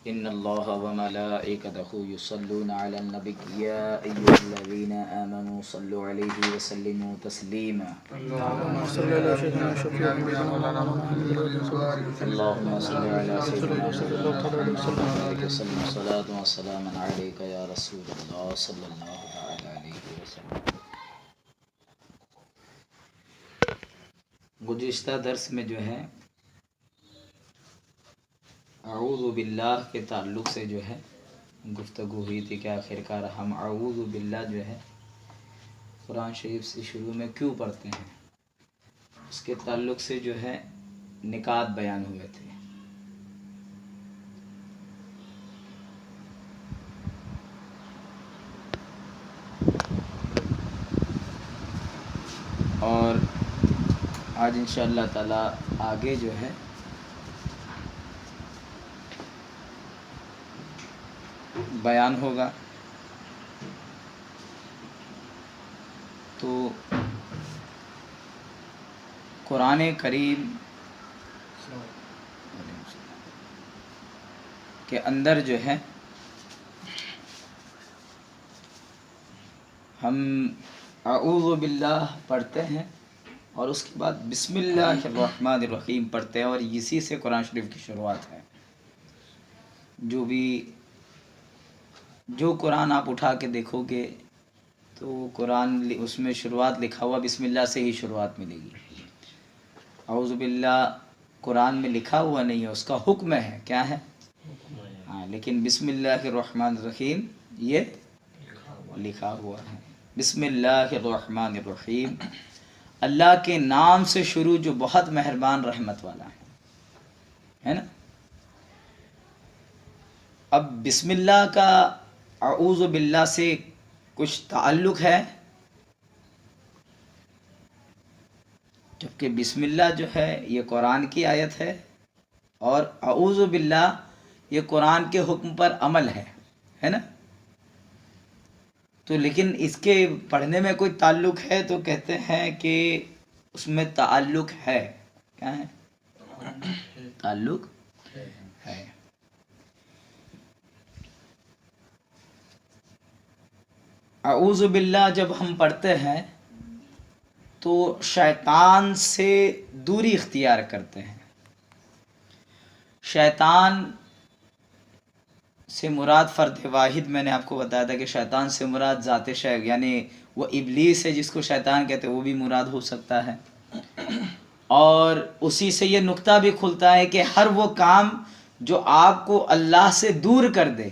ان اللہ وملائکتہ یصلون علی النبی یا ایھا الذین آمنوا صلوا علیہ وسلموا تسلیما اللهم صل على سيدنا شفيع ذنوبنا مولانا محمد اللهم صل علی سیدنا صلى الله عليه وسلم. محمد وسلم صلاۃ و سلام علیک یا رسول اللہ صلی اللہ تعالی علیہ وسلم. گزشتہ درس میں جو ہے اعوذ باللہ کے تعلق سے جو ہے گفتگو ہوئی تھی کہ آخر کار ہم اعوذ باللہ جو ہے قرآن شریف سے شروع میں کیوں پڑھتے ہیں، اس کے تعلق سے جو ہے نکات بیان ہوئے تھے. اور آج انشاءاللہ تعالی آگے جو ہے بیان ہوگا. تو قرآن کریم کے اندر جو ہے ہم اعوذ باللہ پڑھتے ہیں اور اس کے بعد بسم اللہ الرحمن الرحیم پڑھتے ہیں، اور اسی سے قرآن شریف کی شروعات ہے. جو قرآن آپ اٹھا کے دیکھو گے تو قرآن اس میں شروعات لکھا ہوا بسم اللہ سے ہی شروعات ملے گی. اعوذ باللہ قرآن میں لکھا ہوا نہیں ہے، اس کا حکم ہے. کیا ہے؟ ہاں، لیکن بسم اللہ الرحمن الرحیم یہ لکھا ہوا ہے. بسم اللہ الرحمن الرحیم، اللہ کے نام سے شروع جو بہت مہربان رحمت والا ہے نا. اب بسم اللہ کا اعوذ باللہ سے کچھ تعلق ہے، جبکہ بسم اللہ جو ہے یہ قرآن کی آیت ہے اور اعوذ باللہ یہ قرآن کے حکم پر عمل ہے نا. تو لیکن اس کے پڑھنے میں کوئی تعلق ہے تو کہتے ہیں کہ اس میں تعلق ہے. کیا ہے؟ تعلق ہے. اعوذ باللہ جب ہم پڑھتے ہیں تو شیطان سے دوری اختیار کرتے ہیں. شیطان سے مراد فرد واحد، میں نے آپ کو بتایا تھا کہ شیطان سے مراد ذات شیخ یعنی وہ ابلیس ہے جس کو شیطان کہتے ہیں، وہ بھی مراد ہو سکتا ہے. اور اسی سے یہ نقطہ بھی کھلتا ہے کہ ہر وہ کام جو آپ کو اللہ سے دور کر دے،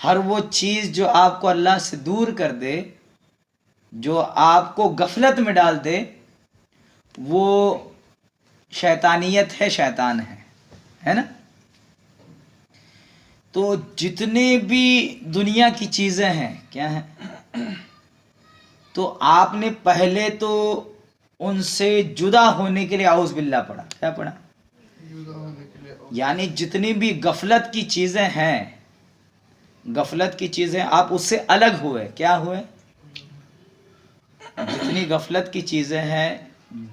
ہر وہ چیز جو آپ کو اللہ سے دور کر دے، جو آپ کو غفلت میں ڈال دے، وہ شیطانیت ہے، شیطان ہے نا. تو جتنے بھی دنیا کی چیزیں ہیں کیا ہیں، تو آپ نے پہلے تو ان سے جدا ہونے کے لیے اعوذ باللہ پڑھا. کیا پڑھا؟ یعنی جتنی بھی غفلت کی چیزیں ہیں، غفلت کی چیزیں آپ اس سے الگ ہوئے. کیا ہوئے؟ جتنی غفلت کی چیزیں ہیں،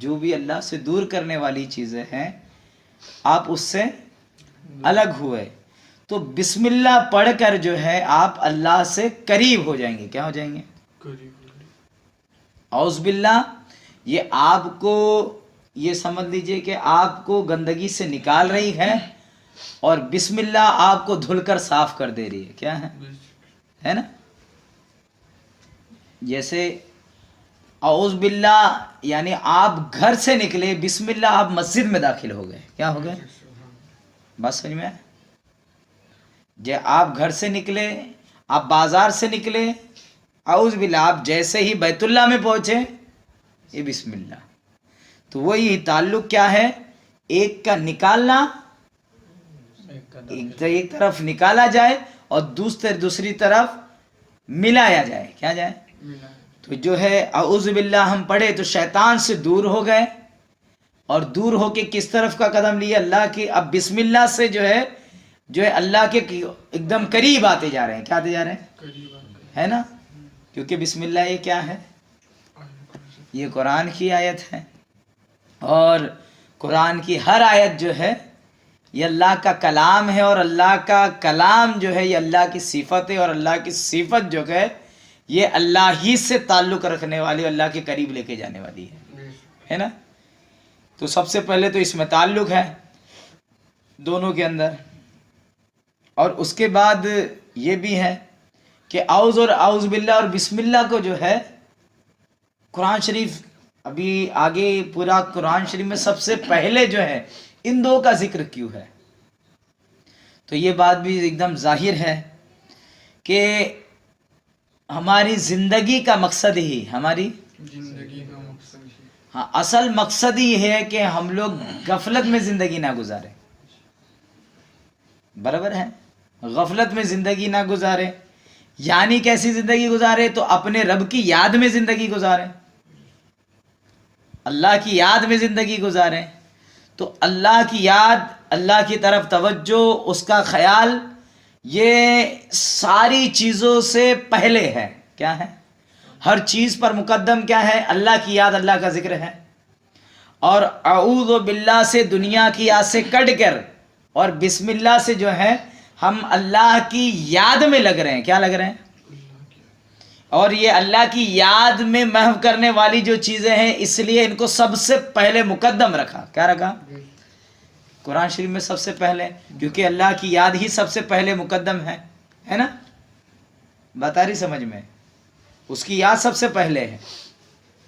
جو بھی اللہ سے دور کرنے والی چیزیں ہیں، آپ اس سے الگ ہوئے. تو بسم اللہ پڑھ کر جو ہے آپ اللہ سے قریب ہو جائیں گے. کیا ہو جائیں گے؟ اعوذ باللہ یہ آپ کو یہ سمجھ لیجئے کہ آپ کو گندگی سے نکال رہی ہے، اور بسم اللہ آپ کو دھل کر صاف کر دے رہی ہے. کیا ہے نا. جیسے اعوذ باللہ یعنی آپ گھر سے نکلے، بسم اللہ آپ مسجد میں داخل ہو گئے. کیا ہو گئے؟ بات سمجھ میں؟ جے آپ گھر سے نکلے، آپ بازار سے نکلے، اعوذ باللہ آپ جیسے ہی بیت اللہ میں پہنچے یہ بسم اللہ. تو وہی تعلق کیا ہے؟ ایک کا نکالنا، ایک طرف نکالا جائے اور دوسری طرف ملایا جائے. کیا جائے؟ تو جو ہے اعوذ باللہ ہم پڑھے تو شیطان سے دور ہو گئے، اور دور ہو کے کس طرف کا قدم لیے؟ اللہ کی. اب بسم اللہ سے جو ہے اللہ کے ایک دم قریب آتے جا رہے ہیں. کیا آتے جا رہے ہیں؟ ہے نا. کیونکہ بسم اللہ یہ کیا ہے؟ یہ قرآن کی آیت ہے، اور قرآن کی ہر آیت جو ہے یہ اللہ کا کلام ہے، اور اللہ کا کلام جو ہے یہ اللہ کی صفت ہے، اور اللہ کی صفت جو ہے یہ اللہ ہی سے تعلق رکھنے والی، اللہ کے قریب لے کے جانے والی ہے نا. تو سب سے پہلے تو اس میں تعلق ہے دونوں کے اندر، اور اس کے بعد یہ بھی ہے کہ اعوذ اور اعوذ باللہ اور بسم اللہ کو جو ہے قرآن شریف ابھی آگے پورا قرآن شریف میں سب سے پہلے جو ہے ان دو کا ذکر کیوں ہے. تو یہ بات بھی ایک دم ظاہر ہے کہ ہماری زندگی کا مقصد ہی، ہماری زندگی کا مقصد ہاں اصل مقصد ہی ہے کہ ہم لوگ غفلت میں زندگی نہ گزارے. برابر ہے، غفلت میں زندگی نہ گزارے. یعنی کیسی زندگی گزارے؟ تو اپنے رب کی یاد میں زندگی گزارے، اللہ کی یاد میں زندگی گزارے. تو اللہ کی یاد، اللہ کی طرف توجہ، اس کا خیال، یہ ساری چیزوں سے پہلے ہے. کیا ہے؟ ہر چیز پر مقدم کیا ہے؟ اللہ کی یاد، اللہ کا ذکر ہے. اور اعوذ باللہ سے دنیا کی یاد سے کٹ کر اور بسم اللہ سے جو ہے ہم اللہ کی یاد میں لگ رہے ہیں. کیا لگ رہے ہیں؟ اور یہ اللہ کی یاد میں محو کرنے والی جو چیزیں ہیں، اس لیے ان کو سب سے پہلے مقدم رکھا. کیا رکھا؟ قرآن شریف میں سب سے پہلے، کیونکہ اللہ کی یاد ہی سب سے پہلے مقدم ہے نا. بات آ رہی سمجھ میں؟ اس کی یاد سب سے پہلے ہے،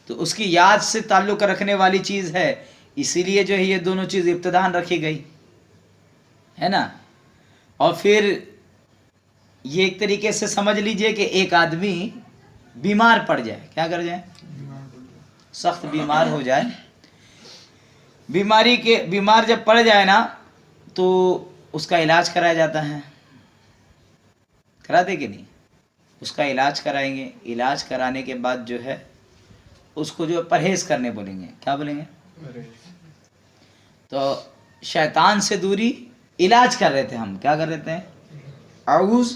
تو اس کی یاد سے تعلق رکھنے والی چیز ہے، اسی لیے جو ہے یہ دونوں چیز ابتداً رکھی گئی ہے نا. اور پھر یہ ایک طریقے سے سمجھ لیجئے کہ ایک آدمی بیمار پڑ جائے، کیا کر جائے؟ سخت بیمار ہو جائے. بیمار جب پڑ جائے نا تو اس کا علاج کرایا جاتا ہے. کراتے کہ نہیں؟ اس کا علاج کرائیں گے. علاج کرانے کے بعد جو ہے اس کو جو پرہیز کرنے بولیں گے. کیا بولیں گے؟ تو شیطان سے دوری علاج کر رہے تھے ہم. کیا کر رہے تھے؟ اعوذ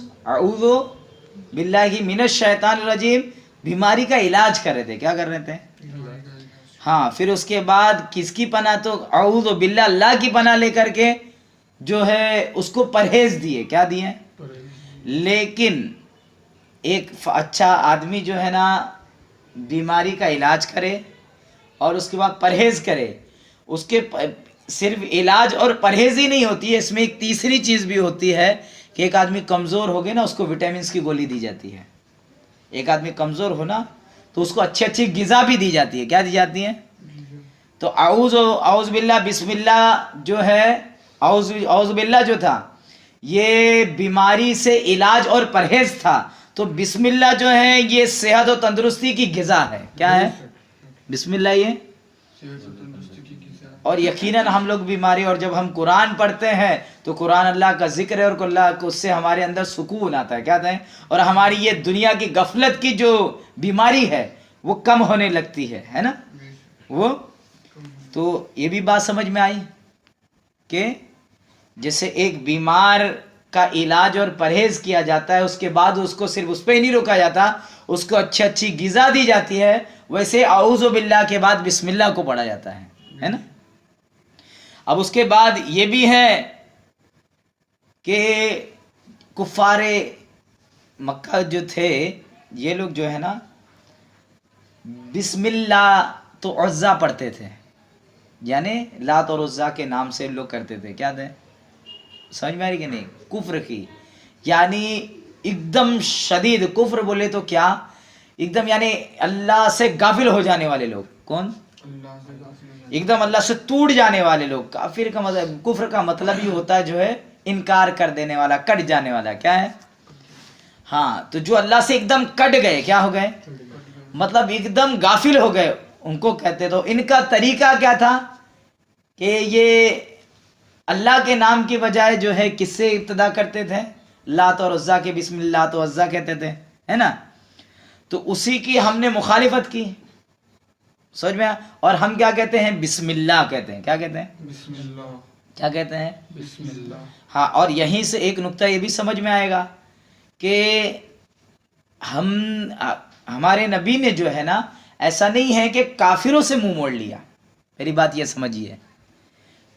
باللہ من الشیطان الرجیم، بیماری کا علاج کر رہے تھے. کیا کر رہے تھے؟ ہاں. پھر اس کے بعد کس کی پناہ؟ تو اعوذ باللہ، اللہ کی پناہ لے کر کے جو ہے اس کو پرہیز دیے. کیا دیے؟ لیکن ایک اچھا آدمی جو ہے نا بیماری کا علاج کرے اور اس کے بعد پرہیز کرے. اس کے صرف علاج اور پرہیز ہی نہیں ہوتی ہے، اس میں ایک تیسری چیز بھی ہوتی ہے کہ ایک آدمی کمزور ہو گیا نا، اس کو وٹامنس کی گولی دی جاتی ہے. ایک آدمی کمزور ہونا تو اس کو اچھی غذا بھی دی جاتی ہے. کیا دی جاتی ہے؟ تو اعوذ باللہ بسم اللہ جو ہے، اعوذ باللہ جو تھا یہ بیماری سے علاج اور پرہیز تھا. تو بسم اللہ جو ہے یہ صحت و تندرستی کی غذا ہے. کیا ہے بسم اللہ؟ یہ اور یقیناً ہم لوگ بیماری، اور جب ہم قرآن پڑھتے ہیں تو قرآن اللہ کا ذکر ہے، اور اللہ کو اس سے ہمارے اندر سکون آتا ہے. کیا آتا ہے؟ اور ہماری یہ دنیا کی غفلت کی جو بیماری ہے وہ کم ہونے لگتی ہے نا. وہ تو یہ بھی بات سمجھ میں آئی کہ جیسے ایک بیمار کا علاج اور پرہیز کیا جاتا ہے، اس کے بعد اس کو صرف اس پہ ہی نہیں روکا جاتا، اس کو اچھی غذا دی جاتی ہے، ویسے اعوذ باللہ کے بعد بسم اللہ کو پڑھا جاتا ہے نا. اب اس کے بعد یہ بھی ہے کہ کفار مکہ جو تھے یہ لوگ جو ہے نا بسم اللہ تو عزا پڑھتے تھے، یعنی لات اور عزا کے نام سے لوگ کرتے تھے. کیا تھے؟ سمجھ میں آ رہی کہ نہیں؟ کفر کی، یعنی ایک دم شدید کفر بولے تو کیا، ایک دم یعنی اللہ سے غافل ہو جانے والے لوگ. کون؟ ایک دم اللہ سے ٹوٹ جانے والے لوگ. کافر کا مطلب، کفر کا مطلب ہی ہوتا ہے جو ہے انکار کر دینے والا، کٹ جانے والا. کیا ہے؟ ہاں. تو جو اللہ سے ایک دم کٹ گئے، کیا ہو گئے؟ مطلب ایک دم غافل ہو گئے، ان کو کہتے. تو ان کا طریقہ کیا تھا کہ یہ اللہ کے نام کی بجائے جو ہے کس سے ابتدا کرتے تھے؟ لات اور عزا کے. بسم اللہ تو عزا کہتے تھے، ہے نا. تو اسی کی ہم نے مخالفت کی، سمجھ میں. اور ہم کیا کہتے ہیں؟ بسم اللہ کہتے ہیں. کیا کہتے ہیں؟ بسم اللہ. کیا کہتے ہیں؟ بسم اللہ. ہاں. اور یہیں سے ایک نقطہ یہ بھی سمجھ میں آئے گا کہ ہمارے نبی نے جو ہے نا ایسا نہیں ہے کہ کافروں سے منہ موڑ لیا. میری بات یہ سمجھیے،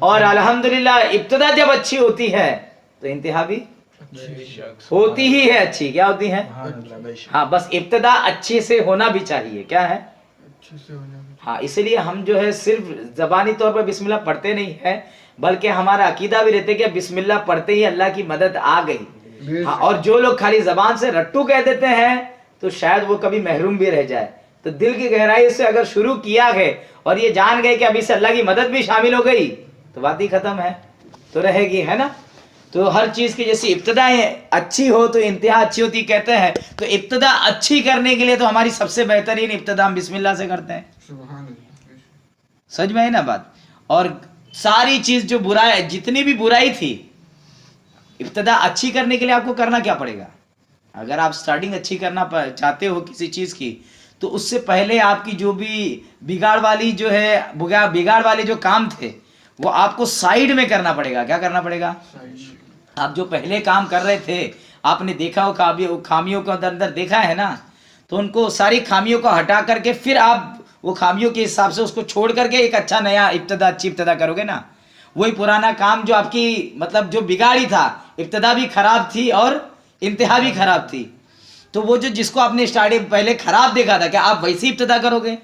اور الحمدللہ ابتدا جب اچھی ہوتی ہے تو انتہا بھی ہوتی ہی ہے اچھی. کیا ہوتی ہے؟ ہاں بس ابتدا اچھے سے ہونا بھی چاہیے. کیا ہے؟ ہاں اسی لیے ہم جو ہے صرف زبانی طور پر بسم اللہ پڑھتے نہیں ہیں بلکہ ہمارا عقیدہ بھی رہتے کہ بسم اللہ پڑھتے ہی اللہ کی مدد آ گئی. ہاں اور جو لوگ خالی زبان سے رٹو کہہ دیتے ہیں تو شاید وہ کبھی محروم بھی رہ جائے. تو دل کی گہرائی سے اگر شروع کیا ہے اور یہ جان گئے کہ ابھی سے اللہ کی مدد بھی شامل ہو گئی تو بات ہی ختم ہے, تو رہے گی, ہے نا. تو ہر چیز کی جیسی ابتدا اچھی ہو تو انتہا اچھی ہوتی کہتے ہیں. تو ابتدا اچھی کرنے کے لیے تو ہماری سب سے بہترین ابتدا ہم بسم اللہ سے کرتے ہیں. سمجھ میں ہے نا بات. اور ساری چیز جو برائی, جتنی بھی برائی تھی, ابتدا اچھی کرنے کے لیے آپ کو کرنا کیا پڑے گا؟ اگر آپ سٹارٹنگ اچھی کرنا چاہتے ہو کسی چیز کی تو اس سے پہلے آپ کی جو بھی بگاڑ والی جو ہے بگاڑ والے جو کام تھے وہ آپ کو سائیڈ میں کرنا پڑے گا. کیا کرنا پڑے گا؟ آپ جو پہلے کام کر رہے تھے آپ نے دیکھا ہو خامیوں کو اندر دیکھا ہے نا, تو ان کو ساری خامیوں کو ہٹا کر کے پھر آپ وہ خامیوں کے حساب سے اس کو چھوڑ کر کے ایک اچھا نیا اچھی ابتدا کرو گے نا. وہی پرانا کام جو آپ کی مطلب جو بگاڑی تھا, ابتدا بھی خراب تھی اور انتہا بھی خراب تھی, تو وہ جو جس کو آپ نے اسٹارٹنگ پہلے خراب دیکھا تھا کیا آپ ویسی ابتدا کرو گے؟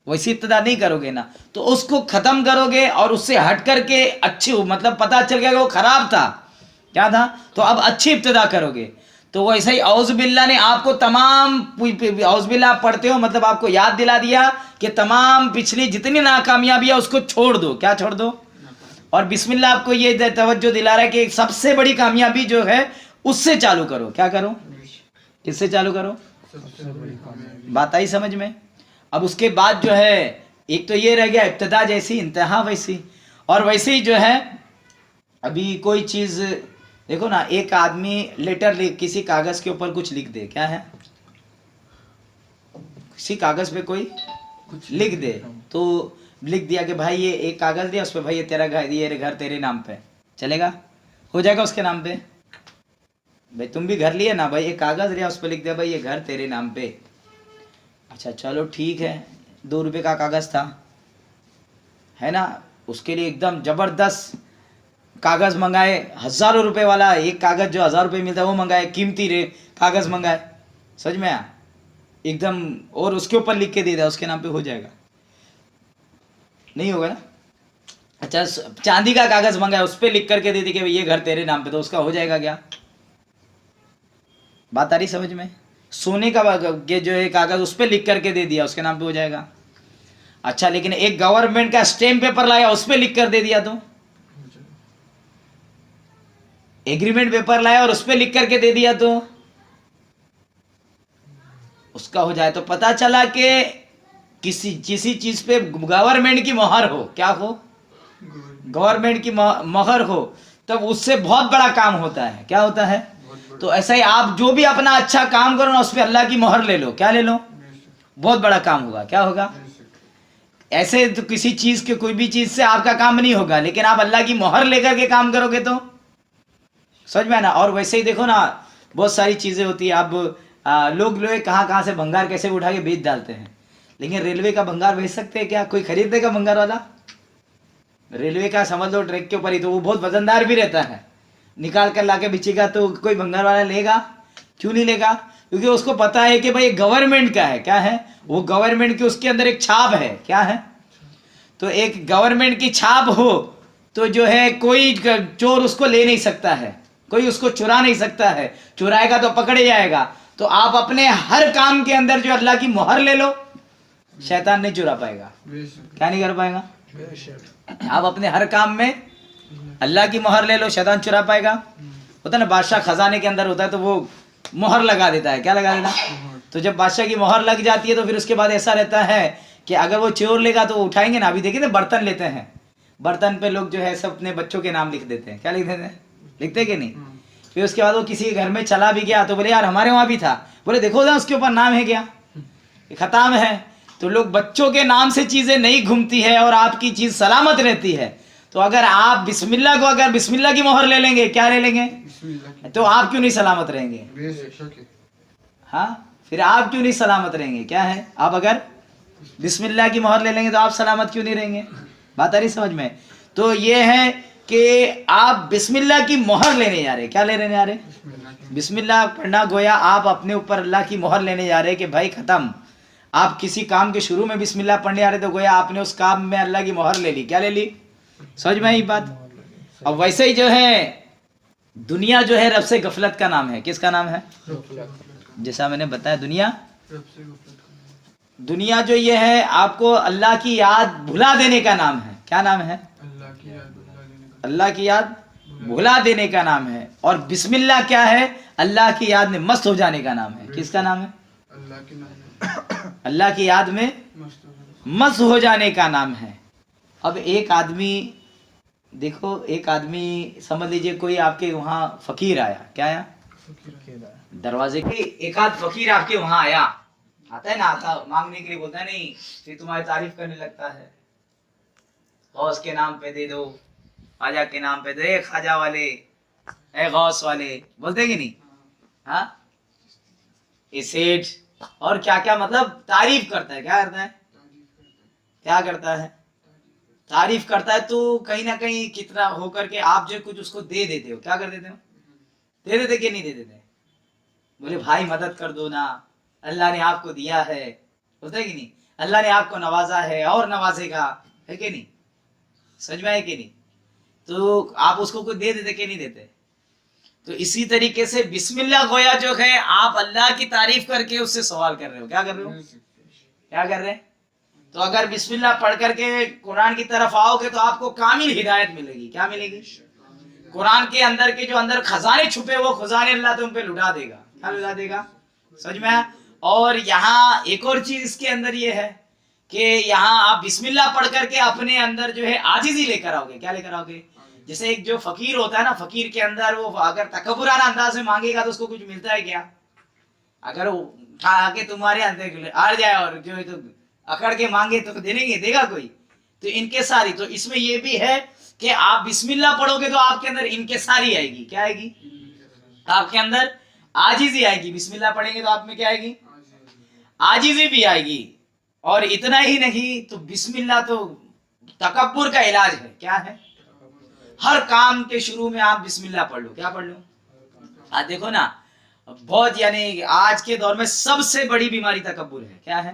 ویسی ابتدا نہیں کرو گے نا. تو اس کو ختم کرو گے اور اس سے ہٹ کر کے اچھی مطلب پتہ چل گیا کہ وہ خراب تھا, کیا تھا, تو اب اچھی ابتدا کرو گے. تو ویسے ہی اعوذ باللہ نے آپ کو تمام اعوذ باللہ آپ پڑھتے ہو مطلب آپ کو یاد دلا دیا کہ تمام پچھلی جتنی ناکامیابی ہے اس کو چھوڑ دو. کیا چھوڑ دو؟ اور بسم اللہ آپ کو یہ توجہ دلا رہا ہے کہ ایک سب سے بڑی کامیابی جو ہے اس سے چالو کرو. کیا کرو؟ کس سے چالو کرو؟ بات آئی سمجھ میں؟ اب اس کے بعد جو ہے ایک تو یہ رہ گیا ابتدا جیسی انتہا ویسی. اور ویسے ہی جو ہے ابھی کوئی چیز دیکھو نا, ایک آدمی لیٹر کسی کاغذ کے اوپر کچھ لکھ دے, کیا ہے, کسی کاغذ پہ کوئی لکھ دے, تو لکھ دیا کہ بھائی یہ ایک کاغذ دیا اس پہ بھائی یہ تیرا گھر, یہ گھر تیرے نام پہ, چلے گا؟ ہو جائے گا اس کے نام پہ؟ بھائی تم بھی گھر لیے نا, بھائی ایک کاغذ لیا اس پہ لکھ دیا بھائی یہ گھر تیرے نام پہ. اچھا چلو ٹھیک ہے, 2 روپے کا کاغذ تھا, ہے نا, اس کے لیے ایک دم زبردست کاغذ منگائے, 1000 روپے والا ایک کاغذ جو 1000 روپے ملتا ہے وہ منگائے, قیمتی کاغذ منگائے, سمجھ میں آیا ایک دم, اور اس کے اوپر لکھ کے دے دیا اس کے نام پہ, ہو جائے گا؟ نہیں ہوگا نا. اچھا چاندی کا کاغذ منگایا اس پہ لکھ کر کے دے دی کہ یہ گھر تیرے نام پہ, تو اس کا ہو جائے گا کیا؟ بات آ رہی سمجھ میں؟ سونے کا جو ہے کاغذ اس پہ لکھ کر کے دے دیا اس کے نام پہ, ہو جائے گا. اچھا لیکن ایک گورنمنٹ کا اسٹیمپ پیپر لایا اس پہ لکھ کر دے دیا, تو ایگریمنٹ پیپر لایا اور اس پہ لکھ کر کے دے دیا تو اس کا ہو جائے. تو پتا چلا کہ کسی چیز پہ گورنمنٹ کی مہر ہو, کیا ہو, گورنمنٹ کی مہر ہو, تب اس سے بہت بڑا کام ہوتا ہے. کیا ہوتا ہے؟ تو ایسا ہی آپ جو بھی اپنا اچھا کام کرو نا اس پہ اللہ کی مہر لے لو. کیا لے لو؟ بہت بڑا کام ہوگا. کیا ہوگا؟ ایسے تو کسی چیز کے کوئی بھی چیز سے آپ کا کام نہیں ہوگا, لیکن آپ اللہ کی مہر لے کر کے کام کرو گے تو سمجھ میں نا. اور ویسے ہی دیکھو نا بہت ساری چیزیں ہوتی ہیں. اب لوگ کہاں سے بھنگار کیسے اٹھا کے بیچ ڈالتے ہیں, لیکن ریلوے کا بھنگار بیچ سکتے ہیں کیا؟ کوئی خرید دے گا بھنگار والا؟ ریلوے کا سمجھ لو ٹریک کے اوپر ہی, تو وہ بہت وزندار بھی رہتا ہے, نکال کر لا کے بیچے گا تو کوئی بھنگار والا لے گا؟ کیوں نہیں لے گا؟ کیونکہ اس کو پتا ہے کہ بھائی گورنمنٹ کا ہے. کیا ہے وہ؟ گورنمنٹ کی اس کے اندر ایک چھاپ ہے. کیا ہے؟ تو ایک گورنمنٹ کی چھاپ ہو تو جو ہے کوئی چور اس کو لے نہیں سکتا ہے, کوئی اس کو چرا نہیں سکتا ہے, چرائے گا تو پکڑے جائے گا. تو آپ اپنے ہر کام کے اندر جو اللہ کی مہر لے لو, شیطان نہیں چرا پائے گا. کیا نہیں کر پائے گا؟ آپ اپنے ہر کام میں اللہ کی مہر لے لو, شیطان چرا پائے گا. ہوتا نا بادشاہ خزانے کے اندر ہوتا ہے تو وہ مہر لگا دیتا ہے. کیا لگا دیتا ہے؟ تو جب بادشاہ کی مہر لگ جاتی ہے تو پھر اس کے بعد ایسا رہتا ہے کہ اگر وہ چور لے گا تو وہ اٹھائیں گے نا. ابھی دیکھیں نا برتن لیتے ہیں, برتن پہ لوگ جو ہے سب اپنے بچوں کے نام لکھ دیتے ہیں. کیا لکھ دیتے ہیں؟ لکھتے کہ نہیں؟ پھر اس کے بعد وہ کسی کے گھر میں چلا بھی گیا تو بولے یار ہمارے وہاں بھی تھا, بولے دیکھو نا اس کے اوپر نام ہے, کیا ختم ہے. تو لوگ بچوں کے نام سے چیزیں نہیں گھومتی ہے اور آپ کی چیز سلامت رہتی ہے. تو اگر آپ بسم اللہ کو اگر بسم اللہ کی مہر لے لیں گے, کیا لے لیں گے, تو آپ کیوں نہیں سلامت رہیں گے؟ ہاں پھر آپ کیوں نہیں سلامت رہیں گے؟ کیا ہے, آپ اگر بسم اللہ کی مہر لے لیں گے تو آپ سلامت کیوں نہیں رہیں گے؟ بات آ رہی سمجھ میں؟ تو یہ ہے کہ آپ بسم اللہ کی مہر لینے جا رہے. کیا لینے جا رہے؟ بسم اللہ پڑھنا. گویا آپ اپنے اوپر اللہ کی مہر لینے جا رہے کہ بھائی ختم. آپ کسی کام کے شروع میں بسم اللہ پڑھنے جا رہے تو گویا آپ نے اس کام میں اللہ کی مہر لے لی. کیا لے لی؟ سمجھ میں آئی بات؟ اب ویسے ہی جو ہے دنیا جو ہے رب سے غفلت کا نام ہے. کس کا نام ہے؟ جیسا میں نے بتایا دنیا جو یہ ہے آپ کو اللہ کی یاد بھلا دینے کا نام ہے. کیا نام ہے؟ اللہ کی یاد بھلا دینے کا نام ہے. اور بسم اللہ کیا ہے؟ اللہ کی یاد میں مست ہو جانے کا نام ہے. کس کا نام ہے؟ اللہ کی یاد میں مست ہو جانے کا نام ہے. اب ایک آدمی دیکھو، ایک آدمی سمجھ لیجئے کوئی آپ کے وہاں فقیر آیا. کیا آیا؟ دروازے کے ایک آدھ فقیر آپ کے وہاں آیا. آتا ہے نا، آتا مانگنے کے لیے بولتا ہے نہیں، پھر تمہاری تعریف کرنے لگتا ہے. غوث کے نام پہ دے دو، خواجہ کے نام پہ دے، اے خواجہ والے، اے غوث والے، بولتے کہ نہیں؟ ہاں، اے سیٹھ، اور کیا کیا مطلب تعریف کرتا ہے. کیا کرتا ہے؟ کیا کرتا ہے؟ تعریف کرتا ہے. تو کہیں نہ کہیں کتنا ہو کر کے آپ جو کچھ اس کو دے دیتے ہو. کیا کر دیتے ہو؟ دے دیتے کہ نہیں دے دیتے؟ بولے بھائی مدد کر دو نا، اللہ نے آپ کو دیا ہے. ہوتا ہے کہ نہیں؟ اللہ نے آپ کو نوازا ہے اور نوازے گا. ہے کہ نہیں؟ سمجھ میں ہے کہ نہیں؟ تو آپ اس کو کوئی دے دیتے کہ نہیں دیتے؟ تو اسی طریقے سے بسم اللہ گویا جو ہے آپ اللہ کی تعریف کر کے اس سے سوال کر رہے ہو. کیا کر رہے ہو؟ کیا کر رہے ہیں؟ تو اگر بسم اللہ پڑھ کر کے قرآن کی طرف آؤ گے تو آپ کو کامل ہدایت ملے گی. کیا ملے گی؟ قرآن کے اندر کے جو اندر خزانے چھپے وہ خزانے اللہ تم پہ لٹا دے گا. کیا لٹا دے گا؟ سمجھ میں؟ اور یہاں ایک اور چیز اس کے اندر یہ ہے کہ یہاں آپ بسم اللہ پڑھ کر کے اپنے اندر جو ہے عاجزی لے کر آؤ گے. کیا لے کر آؤ گے؟ جیسے ایک جو فقیر ہوتا ہے نا، فقیر کے اندر وہ اگر تکبرانہ انداز میں مانگے گا تو اس کو کچھ ملتا ہے کیا؟ اگر وہ اٹھا کے تمہارے اندر آ جائے اور جو ہے تو اکڑ کے مانگے تو دے گا کوئی؟ تو انکساری. تو اس میں یہ بھی ہے کہ آپ بسم اللہ پڑھو گے تو آپ کے اندر انکساری آئے گی. کیا آئے گی؟ آپ کے اندر عاجزی آئے گی. بسم اللہ پڑھیں گے تو آپ میں کیا آئے گی؟ عاجزی بھی آئے گی. اور اتنا ہی نہیں، تو بسم اللہ تو تکبر کا علاج ہے. کیا ہے؟ ہر کام کے شروع میں آپ بسم اللہ پڑھ لو. کیا پڑھ لو؟ آج دیکھو نا، بہت یعنی آج کے دور میں سب سے بڑی بیماری تکبر ہے. کیا ہے؟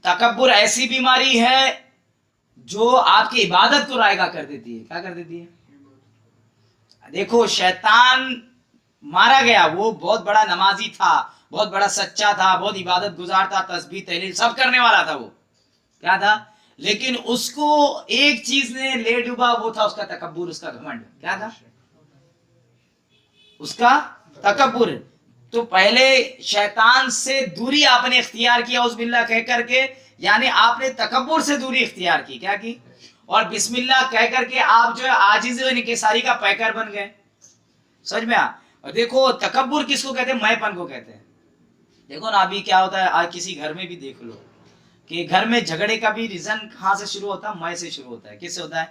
تکبر ایسی بیماری ہے جو آپ کی عبادت کو رائگاں کر دیتی ہے. کیا کر دیتی ہے؟ دیکھو شیطان مارا گیا، وہ بہت بڑا نمازی تھا، بہت بڑا سچا تھا، بہت عبادت گزار تھا، تسبیح تحلیل سب کرنے والا تھا. وہ کیا تھا؟ لیکن اس کو ایک چیز نے لے ڈوبا، وہ تھا اس کا تکبر، اس کا گھمنڈ. کیا تھا؟ اس کا تکبر. تو پہلے شیطان سے دوری آپ نے اختیار کیا اعوذ باللہ کہہ کر کے، یعنی آپ نے تکبر سے دوری اختیار کی. کیا کی؟ اور بسم اللہ کہہ کر کے آپ جو ہے عاجزی و انکساری کا پیکر بن گئے. سمجھ میں آ؟ اور دیکھو تکبر کس کو کہتے ہیں؟ میں پن کو کہتے ہیں. دیکھو نا ابھی کیا ہوتا ہے، آج کسی گھر میں بھی دیکھ لو کہ گھر میں جھگڑے کا بھی ریزن کہاں سے شروع ہوتا ہے؟ میں سے شروع ہوتا ہے. کس سے ہوتا ہے؟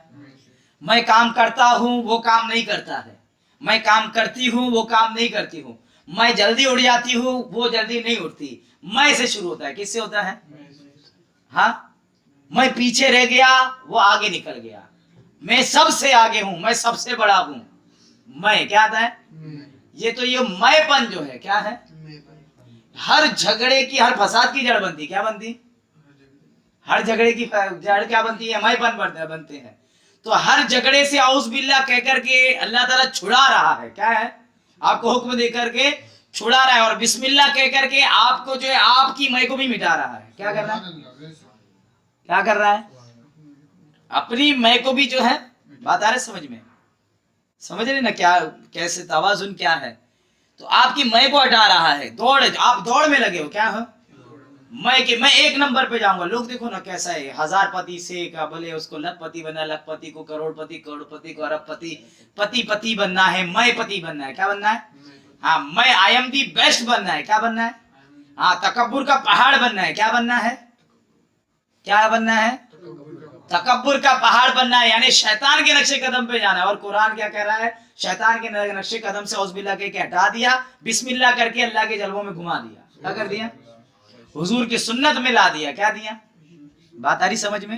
میں کام کرتا ہوں وہ کام نہیں کرتا ہے، میں کام کرتی ہوں وہ کام نہیں کرتی ہوں، میں جلدی اٹھ جاتی ہوں وہ جلدی نہیں اٹھتی. میں سے شروع ہوتا ہے. کس سے ہوتا ہے؟ ہاں، میں پیچھے رہ گیا وہ آگے نکل گیا، میں سب سے آگے ہوں، میں سب سے بڑا ہوں. میں کیا آتا ہے؟ یہ تو یہ میں پن جو ہے کیا ہے؟ ہر جھگڑے کی، ہر فساد کی جڑ بنتی. کیا بنتی؟ ہر جھگڑے کی جڑ کیا بنتی ہے؟ میں پن بنتے ہیں. تو ہر جھگڑے سے اعوذ باللہ کہہ کر کے اللہ تعالیٰ چھڑا رہا ہے. کیا ہے؟ آپ کو حکم دے کر کے چھڑا رہا ہے. اور بسم اللہ کہہ کر کے آپ کو جو ہے آپ کی میں کو بھی مٹا رہا ہے. کیا کر رہا ہے؟ کیا کر رہا ہے؟ اپنی میں کو بھی جو ہے، بات آ رہی سمجھ میں؟ سمجھ رہے نا کیا کیسے توازن کیا ہے؟ تو آپ کی میں کو ہٹا رہا ہے. آپ دوڑ میں لگے ہو. کیا ہو؟ میں ایک نمبر پہ جاؤں گا. لوگ دیکھو نا کیسا ہے، 1000 پتی سے کا بولے اس کو لکھ پتی بننا، لکھ پتی کو کروڑ پتی، کروڑ پتی کو ارب پتی، پتی بننا ہے، میں پتی بننا ہے. کیا بننا ہے؟ ہاں، میں آئی ایم دی بیسٹ بننا ہے. کیا بننا ہے؟ ہاں، تکبر کا پہاڑ بننا ہے. کیا بننا ہے؟ کیا بننا ہے؟ تکبر کا پہاڑ بننا ہے، یعنی شیطان کے نقش قدم پہ جانا ہے. اور قرآن کیا کہہ رہا ہے؟ شیطان کے نقش قدم سے اعوذ باللہ کہہ کے ہٹا دیا، بسم اللہ کر کے اللہ کے جلووں میں گھما دیا. کیا کر دیا؟ حضور کی سنت میں لا دیا. کیا دیا؟ بات آ رہی سمجھ میں؟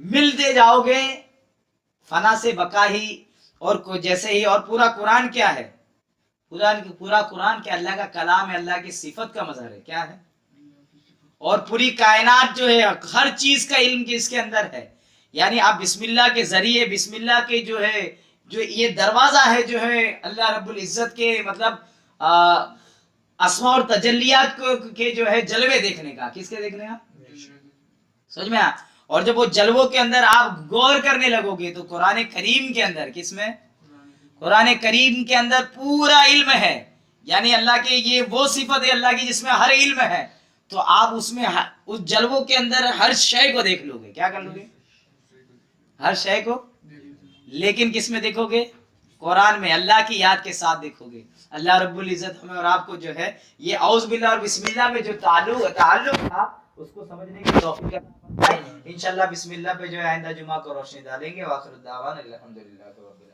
ملتے جاؤ گے فنا سے بقا ہی، اور جیسے ہی، اور پورا قرآن کیا ہے؟ پورا قرآن کیا اللہ کا کلام ہے، اللہ کی صفت کا مظہر ہے، کیا ہے؟ اور پوری کائنات جو ہے ہر چیز کا علم اس کے اندر ہے. یعنی آپ بسم اللہ کے ذریعے، بسم اللہ کے جو ہے، جو یہ دروازہ ہے جو ہے اللہ رب العزت کے مطلب اسماء اور تجلیات کے جو ہے جلوے دیکھنے کا. کس کے دیکھنے کا؟ سمجھ میں آیا؟ اور جب وہ جلووں کے اندر آپ غور کرنے لگو گے تو قرآن کریم کے اندر، کس میں؟ قرآن کریم کے اندر پورا علم ہے. یعنی اللہ کے یہ وہ صفت ہے اللہ کی جس میں ہر علم ہے. تو آپ اس میں اس جلووں کے اندر ہر شے کو دیکھ لو گے. کیا کر لو گے؟ ہر شے کو. لیکن کس میں دیکھو گے؟ قرآن میں اللہ کی یاد کے ساتھ دیکھو گے. اللہ رب العزت ہمیں اور آپ کو جو ہے یہ اعوذ باللہ اور بسم اللہ میں جو تعلق تھا اس کو سمجھنے کی توفیق عطا فرمائے. انشاءاللہ بسم اللہ پہ جو ہے آئندہ جمعہ کو روشنی ڈالیں گے. وآخر الدعوانا الحمدللہ رب العالمین.